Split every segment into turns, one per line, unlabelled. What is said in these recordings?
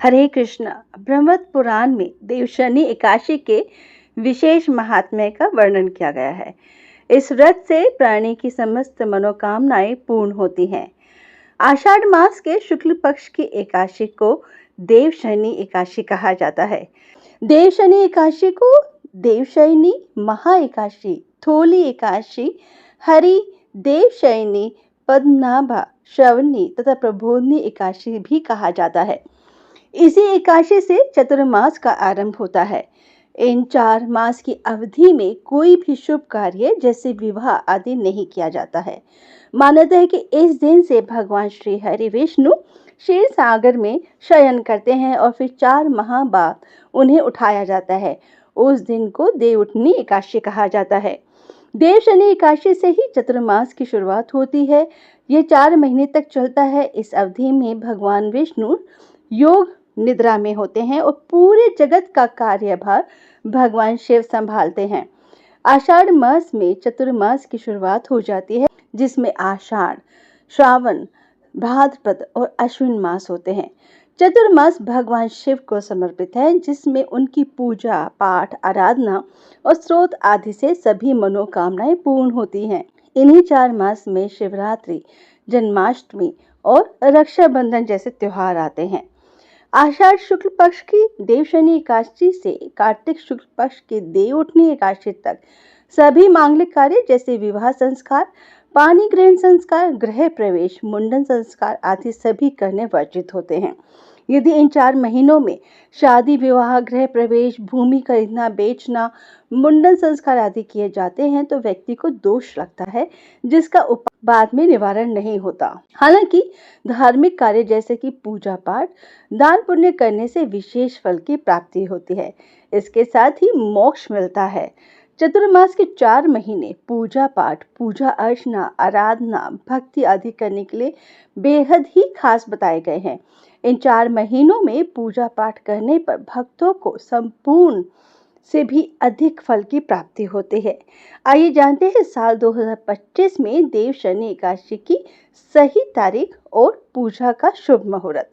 हरे कृष्णा। ब्रह्मवत पुराण में देवशनि एकादशी के विशेष महात्म्य का वर्णन किया गया है। इस व्रत से प्राणी की समस्त मनोकामनाएं पूर्ण होती हैं। आषाढ़ मास के शुक्ल पक्ष की एकादशी को देवशनि एकादशी कहा जाता है। देवशनि एकादशी को देवशयनी, महा एकादशी, थोली एकादशी, हरि, देवशयनी, पद्मनाभा, श्रवणी तथा प्रबोधनी एकादशी भी कहा जाता है। इसी एकादशी से चतुर्मास का आरंभ होता है। इन 4 मास की अवधि में कोई भी शुभ कार्य जैसे विवाह आदि नहीं किया जाता है। मान्यता है कि इस दिन से भगवान श्री हरि विष्णु क्षीर सागर में शयन करते हैं और फिर 4 माह बाद उन्हें उठाया जाता है। उस दिन को देवउठनी एकादशी कहा जाता है। देवशनि एकादशी से ही चतुर्मास की शुरुआत होती है। ये 4 महीने तक चलता है। इस अवधि में भगवान विष्णु योग निद्रा में होते हैं और पूरे जगत का कार्यभार भगवान शिव संभालते हैं। आषाढ़ मास में चतुर्मास की शुरुआत हो जाती है, जिसमें आषाढ़, श्रावण, भाद्रपद और अश्विन मास होते हैं। चतुर्मास भगवान शिव को समर्पित है, जिसमें उनकी पूजा पाठ, आराधना और स्रोत आदि से सभी मनोकामनाएं पूर्ण होती हैं। इन्हीं 4 मास में शिवरात्रि, जन्माष्टमी और रक्षाबंधन जैसे त्योहार आते हैं। आषाढ़ शुक्ल पक्ष की देवशनि एकादशी से कार्तिक शुक्ल पक्ष की देवउठनी एकादशी तक सभी मांगलिक कार्य जैसे विवाह संस्कार, पानी ग्रहण संस्कार, गृह प्रवेश, मुंडन संस्कार आदि सभी करने वर्जित होते हैं। यदि इन 4 महीनों में शादी, विवाह, गृह प्रवेश, भूमि खरीदना, बेचना, मुंडन संस्कार आदि किए जाते हैं तो व्यक्ति को दोष लगता है, जिसका बाद में निवारण नहीं होता। हालांकि धार्मिक कार्य जैसे कि पूजा पाठ, दान पुण्य करने से विशेष फल की प्राप्ति होती है। इसके साथ ही मोक्ष मिलता है। चतुर्मास के 4 महीने पूजा पाठ, पूजा अर्चना, आराधना, भक्ति आदि करने के लिए बेहद ही खास बताए गए हैं। इन 4 महीनों में पूजा पाठ करने पर भक्तों को संपूर्ण से भी अधिक फल की प्राप्ति होती है। आइए जानते हैं साल 2025 में देवशनि एकादशी की सही तारीख और पूजा का शुभ मुहूर्त।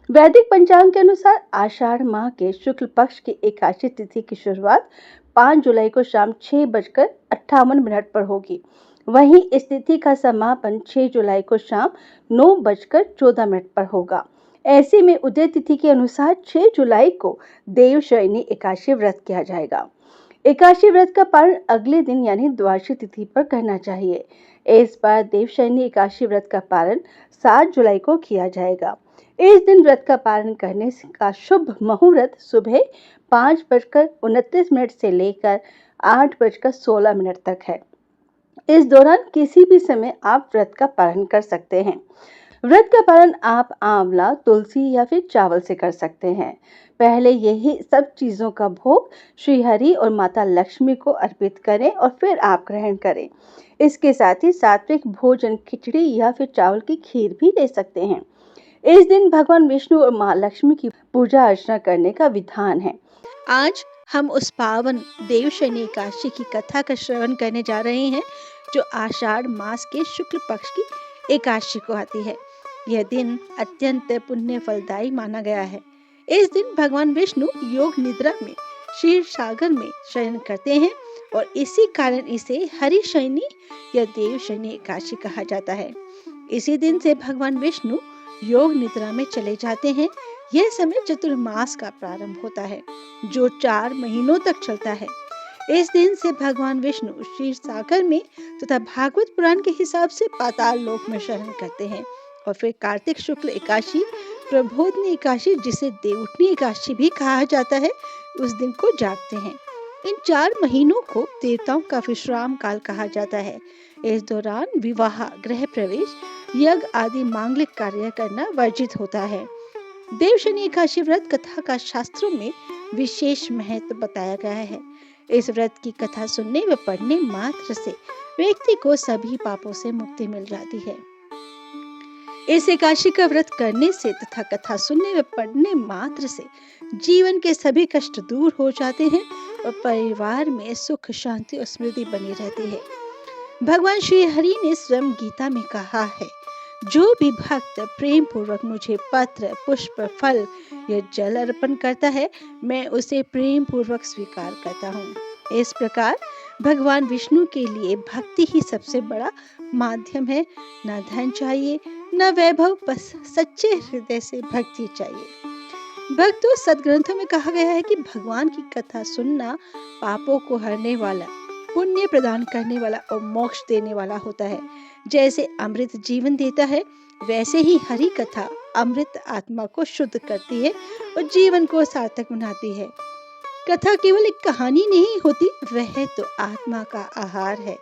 वैदिक पंचांग के अनुसार आषाढ़ माह के शुक्ल पक्ष की एकादशी तिथि की शुरुआत 5 जुलाई को शाम 6:58 पर होगी। वहीं इस तिथि का समापन 6 जुलाई को शाम 9:14 पर होगा। ऐसे में उदय तिथि के अनुसार 6 जुलाई को देवशयनी एकादशी व्रत किया जाएगा। एकादशी व्रत का पारण अगले दिन यानी द्वादशी तिथि पर करना चाहिए। इस बार देवशयनी एकादशी व्रत का पारण 7 जुलाई को किया जाएगा। इस दिन व्रत का पारण करने का शुभ मुहूर्त सुबह 5:29 से लेकर 8:16 तक है। इस दौरान किसी भी समय आप व्रत का पारण कर सकते हैं। व्रत का पारण आप आंवला, तुलसी या फिर चावल से कर सकते हैं। पहले यही सब चीजों का भोग श्री हरि और माता लक्ष्मी को अर्पित करें और फिर आप ग्रहण करें। इसके साथ ही सात्विक भोजन, खिचड़ी या फिर चावल की खीर भी ले सकते हैं। इस दिन भगवान विष्णु और मां लक्ष्मी की पूजा अर्चना करने का विधान है। आज हम उस पावन देवशनि एकादशी की कथा का श्रवण करने जा रहे हैं, जो आषाढ़ मास के शुक्ल पक्ष की एकादशी को आती है। यह दिन अत्यंत पुण्य फलदायी माना गया है। इस दिन भगवान विष्णु योग निद्रा में क्षीर सागर में शयन करते हैं और इसी कारण इसे हरिशयनी या देवशनि एकादशी कहा जाता है। इसी दिन से भगवान विष्णु योग निद्रा में चले जाते हैं। यह समय चतुर्मास का प्रारंभ होता है, जो 4 महीनों तक चलता है। इस दिन से भगवान विष्णु क्षीर सागर में तथा भागवत पुराण के हिसाब से पाताल लोक में शयन करते हैं और फिर कार्तिक शुक्ल एकादशी, प्रबोधनी एकादशी जिसे देवउठनी एकादशी भी कहा जाता है, उस दिन को जागते हैं। इन 4 महीनों को देवताओं का विश्राम काल कहा जाता है। इस दौरान विवाह, गृह प्रवेश, यज्ञ आदि मांगलिक कार्य करना वर्जित होता है। देवशनि एकादशी व्रत कथा का शास्त्रों में विशेष महत्व बताया गया है। इस व्रत की कथा सुनने व पढ़ने मात्र से व्यक्ति को सभी पापों से मुक्ति मिल जाती है। इस एकादशी का व्रत करने से तथा कथा सुनने व पढ़ने मात्र से जीवन के सभी कष्ट दूर हो जाते हैं और परिवार में सुख, शांति और समृद्धि बनी रहती है। भगवान श्री हरि ने स्वयं गीता में कहा है, जो भी भक्त प्रेम पूर्वक मुझे पत्र, पुष्प, फल या जल अर्पण करता है, मैं उसे प्रेम पूर्वक स्वीकार करता हूँ। इस प्रकार भगवान विष्णु के लिए भक्ति ही सबसे बड़ा माध्यम है। न धन चाहिए, न वैभव, बस सच्चे हृदय से भक्ति चाहिए। भक्तों, सदग्रंथों में कहा गया है कि भगवान की कथा सुनना पापों को हरने वाला, पुण्य प्रदान करने वाला और मोक्ष देने वाला होता है। जैसे अमृत जीवन देता है, वैसे ही हरि कथा अमृत आत्मा को शुद्ध करती है और जीवन को सार्थक बनाती है। कथा केवल एक कहानी नहीं होती, वह तो आत्मा का आहार है।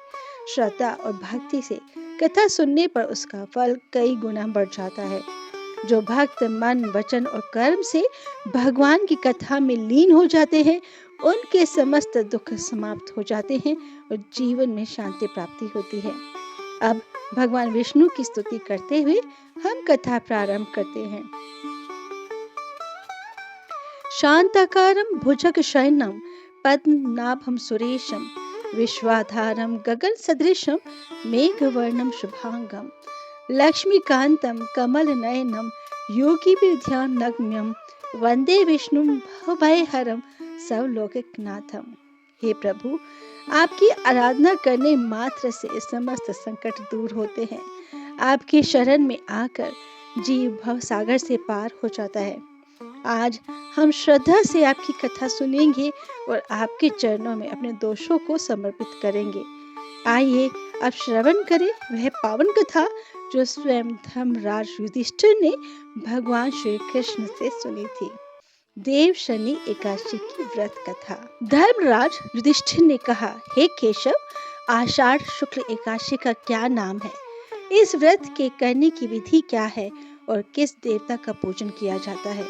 श्रद्धा और भक्ति से कथा सुनने पर उसका फल कई गुना बढ़ जाता है। जो भक्त मन, वचन और कर्म से भगवान की कथा में लीन हो जाते हैं, उनके समस्त दुख समाप्त हो जाते हैं और जीवन में शांति प्राप्ति होती है। अब भगवान विष्णु की स्तुति करते हुए हम कथा प्रारंभ करते हैं। शांताकारं भुजगशयनं पद्मनाभं सुरेशं विश्वाधारं गगनसदृशं मेघवर्णं शुभांगं लक्ष्मीकान्तं कमलनयनं योगिभिर्ध्यानगम्यं वंदे विष्णुं भवभयहरं सर्वलोकनाथं। हे प्रभु, आपकी आराधना करने मात्र से समस्त संकट दूर होते हैं। आपकी शरण में आकर जीव भव सागर से पार हो जाता है। आज हम श्रद्धा से आपकी कथा सुनेंगे और आपके चरणों में अपने दोषों को समर्पित करेंगे। आइए अब श्रवण करें वह पावन कथा जो स्वयं धर्मराज युधिष्ठिर ने भगवान श्री कृष्ण से सुनी थी। देव शनि एकादशी की व्रत कथा। धर्मराज युधिष्ठिर ने कहा, हे केशव, आषाढ़ शुक्ल एकादशी का क्या नाम है? इस व्रत के करने की विधि क्या है और किस देवता का पूजन किया जाता है?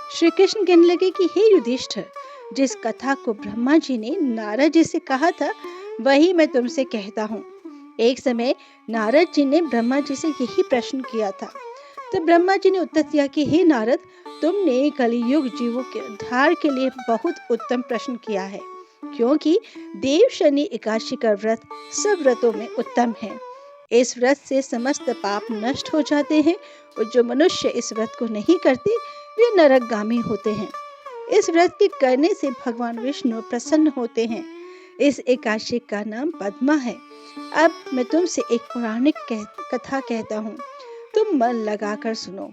श्री कृष्ण कहने लगे कि हे युधिष्ठिर, जिस कथा को ब्रह्मा जी ने नारद जी से कहा था, वही मैं तुमसे कहता हूँ। एक समय नारद जी ने ब्रह्मा जी से यही प्रश्न किया था। तो ब्रह्मा जी ने उत्तर दिया कि हे नारद, तुमने कलियुग जीवों के उद्धार के लिए बहुत उत्तम प्रश्न किया है, क्योंकि देव शनि एकादशी का व्रत सब व्रतों में उत्तम है। इस व्रत से समस्त पाप नष्ट हो जाते हैं और जो मनुष्य इस व्रत को नहीं करते वे नरकगामी होते हैं। इस व्रत के करने से भगवान विष्णु प्रसन्न होते हैं। इस एकादशी का नाम पद्मा है। अब मैं तुमसे एक पौराणिक कथा कहता हूँ, तुम मन लगाकर सुनो।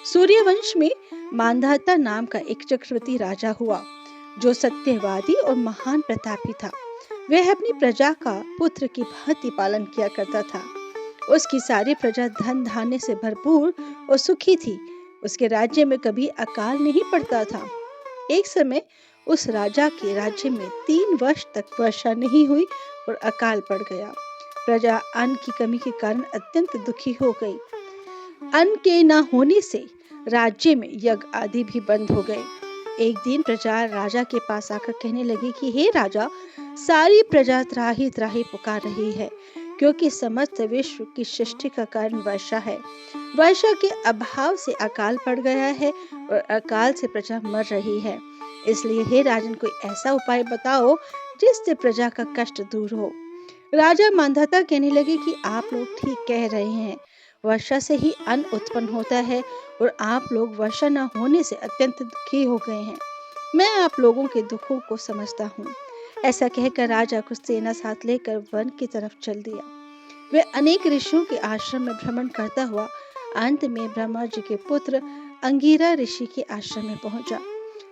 सूर्यवंश में मांधाता नाम का एक चक्रवर्ती राजा हुआ, जो सत्यवादी और महान प्रतापी था। वह अपनी प्रजा का पुत्र की भांति पालन किया करता था। उसकी सारी प्रजा धन धान्य से भरपूर और सुखी थी। उसके राज्य में कभी अकाल नहीं पड़ता था। एक समय उस राजा के राज्य में 3 वर्ष तक वर्षा नहीं हुई और अकाल पड़ गया। प्रजा अन्न की कमी के कारण अत्यंत दुखी हो गई। अन्न के न होने से राज्य में यज्ञ आदि भी बंद हो गए। एक दिन प्रजा राजा के पास आकर कहने लगी कि हे राजा, सारी प्रजा त्राही त्राही पुकार रही है, क्योंकि समस्त विश्व की सृष्टि का कारण वर्षा है। वर्षा के अभाव से अकाल पड़ गया है और अकाल से प्रजा मर रही है। इसलिए हे राजन, कोई ऐसा उपाय बताओ जिससे प्रजा का कष्ट दूर हो। राजा मांधाता कहने लगे कि आप लोग ठीक कह रहे हैं, वर्षा से ही अन्न उत्पन्न होता है और आप लोग वर्षा न होने से अत्यंत दुखी हो गए हैं। मैं आप लोगों के दुखों को समझता हूँ। ऐसा कहकर राजा कुछ सेना साथ लेकर वन की तरफ चल दिया। वह अनेक ऋषियों के आश्रम में भ्रमण करता हुआ अंत में ब्रह्मा जी के पुत्र अंगिरा ऋषि के आश्रम में पहुंचा।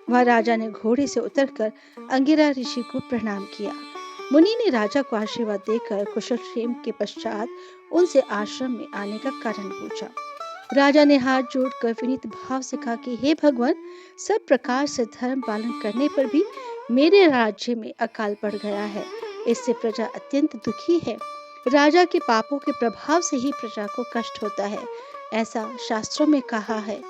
वह राजा ने घोड़े से उतरकर अंगिरा ऋषि को प्रणाम किया। मुनि ने राजा को आशीर्वाद देकर कुशल क्षेम के पश्चात उनसे आश्रम में आने का कारण पूछा। राजा ने हाथ जोड़कर विनीत भाव से कहा कि हे भगवान, सब प्रकार से धर्म पालन करने पर भी मेरे राज्य में अकाल पड़ गया है। इससे प्रजा अत्यंत दुखी है। राजा के पापों के प्रभाव से ही प्रजा को कष्ट होता है, ऐसा शास्त्रों में कहा है।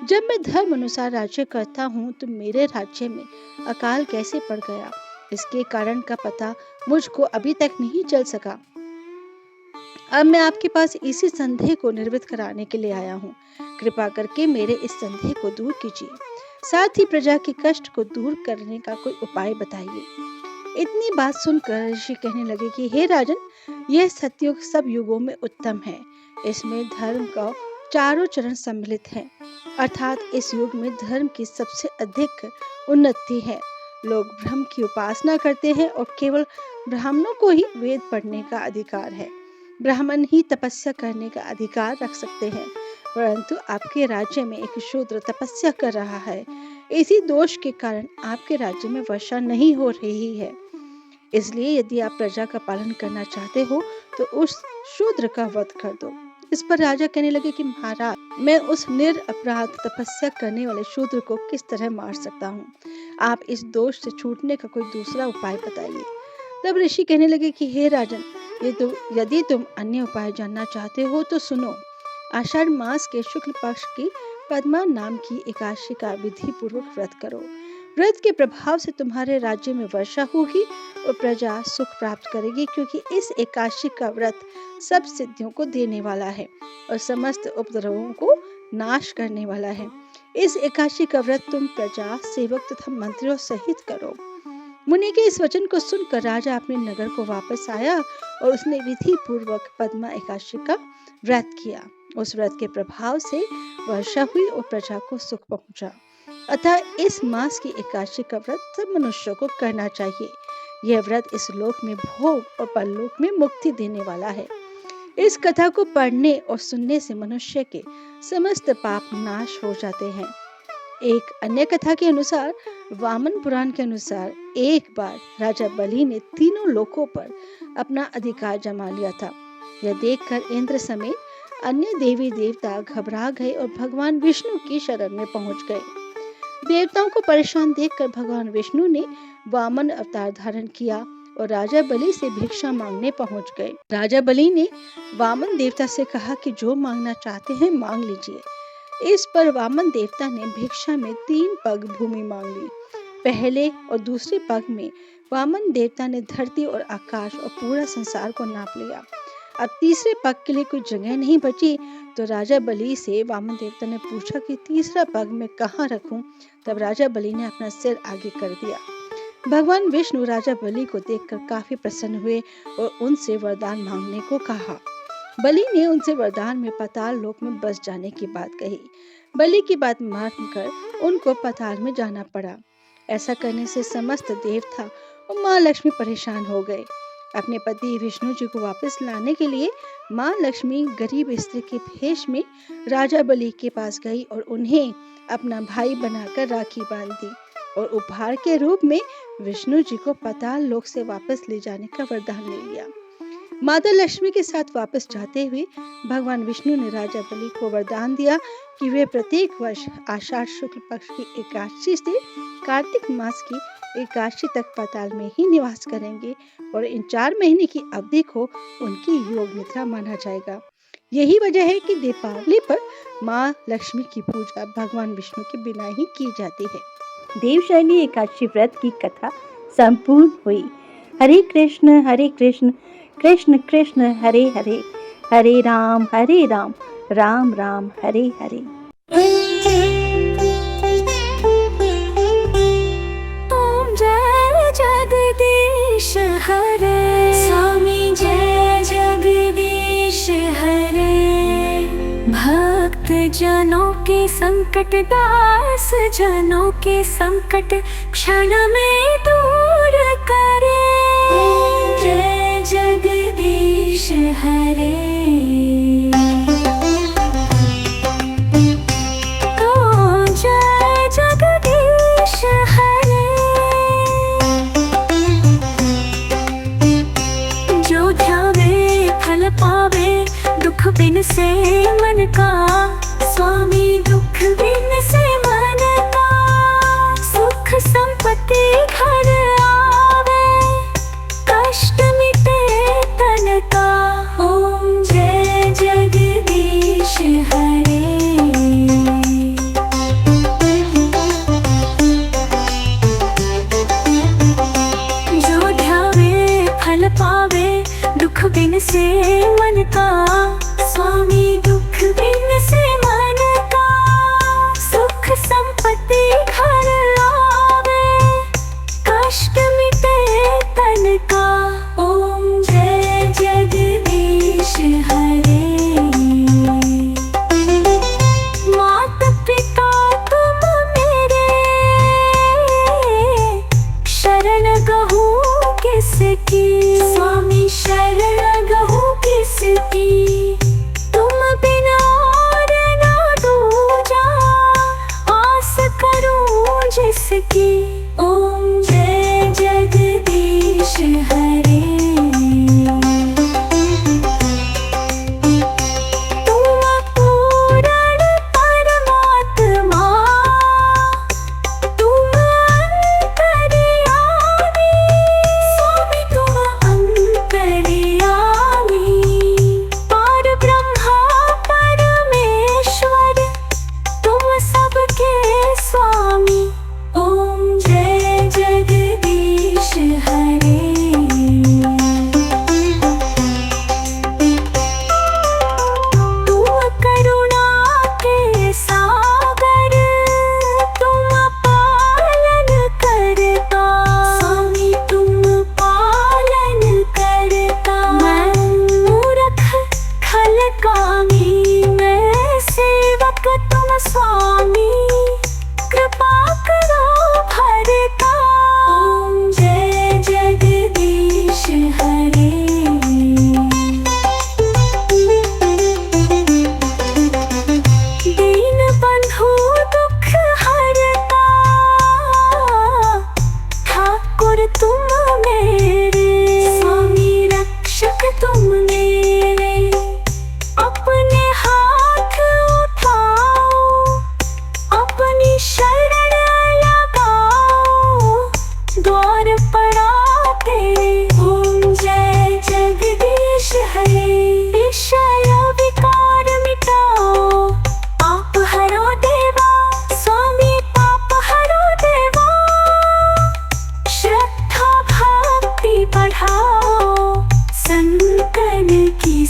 जब मैं धर्म अनुसार राज्य करता हूँ तो मेरे राज्य में अकाल कैसे पड़ गया, इसके कारण का पता मुझको अभी तक नहीं चल सका। अब मैं आपके पास इसी संदेह को निवृत्त कराने के लिए आया हूँ। कृपा करके मेरे इस संदेह को दूर कीजिए, साथ ही प्रजा के कष्ट को दूर करने का कोई उपाय बताइए। इतनी बात सुनकर ऋषि कहने लगे कि हे राजन, यह सतयुग सब युगों में उत्तम है। इसमें धर्म का चारों चरण सम्मिलित हैं, अर्थात इस युग में धर्म की सबसे अधिक उन्नति है। लोग ब्रह्म की उपासना करते हैं और केवल ब्राह्मणों को ही वेद पढ़ने का अधिकार है। ब्राह्मण ही तपस्या करने का अधिकार रख सकते हैं, परंतु आपके राज्य में एक शूद्र तपस्या कर रहा है। इसी दोष के कारण आपके राज्य में वर्षा नहीं हो रही है। इसलिए यदि आप प्रजा का पालन करना चाहते हो तो उस शूद्र का वध कर दो। इस पर राजा कहने लगे कि महाराज, मैं उस निरपराध तपस्या करने वाले शूद्र को किस तरह मार सकता हूँ? आप इस दोष से छूटने का कोई दूसरा उपाय बताइए। तब ऋषि कहने लगे कि हे राजन, यदि तुम अन्य उपाय जानना चाहते हो तो सुनो। आषाढ़ मास के शुक्ल पक्ष की पद्मा नाम की एकादशी का विधि पूर्वक व्रत करो। व्रत के प्रभाव से तुम्हारे राज्य में वर्षा होगी और प्रजा सुख प्राप्त करेगी, क्योंकि इस एकादशी का व्रत सब सिद्धियों को देने वाला है और समस्त उपद्रवों को नाश करने वाला है। इस एकादशी का व्रत तुम प्रजा, सेवक तथा मंत्रियों सहित करो। मुनि के इस वचन को सुनकर राजा अपने नगर को वापस आया और उसने विधि पूर्वक पद्मा एकादशी का व्रत किया। उस व्रत के प्रभाव से वर्षा हुई और प्रजा को सुख पहुंचा। अतः इस मास की एकादशी का व्रत सब मनुष्यों को करना चाहिए। यह व्रत इस लोक में भोग और परलोक में मुक्ति देने वाला है। इस कथा को पढ़ने और सुनने से मनुष्य के समस्त पाप नाश हो जाते हैं। एक अन्य कथा के अनुसार, वामन पुराण के अनुसार, एक बार राजा बलि ने तीनों लोकों पर अपना अधिकार जमा लिया था। यह देखकर इंद्र समेत अन्य देवी देवता घबरा गए और भगवान विष्णु की शरण में पहुंच गए। देवताओं को परेशान देखकर भगवान विष्णु ने वामन अवतार धारण किया और राजा बलि से भिक्षा मांगने पहुंच गए। राजा बलि ने वामन देवता से कहा कि जो मांगना चाहते हैं मांग लीजिए। इस पर वामन देवता ने भिक्षा में 3 पग भूमि मांग ली। पहले और दूसरे पग में वामन देवता ने धरती और आकाश और पूरा संसार को नाप लिया। अब तीसरे पग के लिए कोई जगह नहीं बची, तो राजा बलि से वामन देवता ने पूछा कि तीसरा पग मैं कहाँ रखूं? तब राजा बलि ने अपना सिर आगे कर दिया। भगवान विष्णु राजा बलि को देखकर काफी प्रसन्न हुए और उनसे वरदान मांगने को कहा। बलि ने उनसे वरदान में पाताल लोक में बस जाने की बात कही। बलि की बात मानकर उनको पाताल में जाना पड़ा। ऐसा करने से समस्त देवता और माँ लक्ष्मी परेशान हो गए। अपने पति विष्णु जी को वापस लाने के लिए माँ लक्ष्मी गरीब स्त्री के भेष में राजा बलि के पास गई और उन्हें अपना भाई बनाकर राखी बांध दी और उपहार के रूप में विष्णु जी को पाताल लोक से वापस ले जाने का वरदान ले लिया। माता लक्ष्मी के साथ वापस जाते हुए भगवान विष्णु ने राजा बलि को वरदान दिया कि वे प्रत्येक वर्ष आषाढ़ शुक्ल पक्ष की एकादशी से कार्तिक मास की एकादशी तक पाताल में ही निवास करेंगे और इन 4 महीने की अवधि को उनकी योग निद्रा माना जाएगा। यही वजह है कि दीपावली पर माँ लक्ष्मी की पूजा भगवान विष्णु के बिना ही की जाती है।
देवशयनी एकादशी व्रत की कथा संपूर्ण हुई। हरे कृष्ण कृष्ण कृष्ण हरे हरे, हरे राम राम राम हरे हरे।
ओम जय जगदीश हरे, स्वामी जय जगदीश हरे। भक्त जनों के संकट, दास जनों के संकट क्षण में दूर करे। जय जगदीश हरे। ओ जय जगदीश हरे। जो ध्यावे फल पावे, दुख बिन से मन का, स्वामी दुख बिन से मन का। सुख संपत्ति घर आवे, कष्ट मिटे तन का। ओम जय जगदीश हरे। जो ध्यावे फल पावे, दुख बिन से मन का, स्वामी दुख बिन से मन का।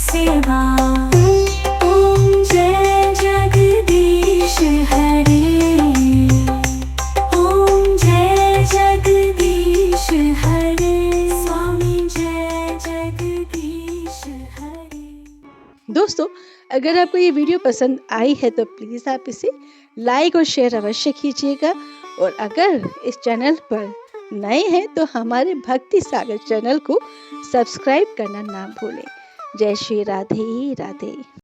सेवा। ओम जय जगदीश हरे, ओम जय जगदीश हरे, स्वामी जय जगदीश हरे।
दोस्तों, अगर आपको ये वीडियो पसंद आई है तो प्लीज़ आप इसे लाइक और शेयर अवश्य कीजिएगा, और अगर इस चैनल पर नए हैं तो हमारे भक्ति सागर चैनल को सब्सक्राइब करना ना भूलें। जय श्री राधे राधे।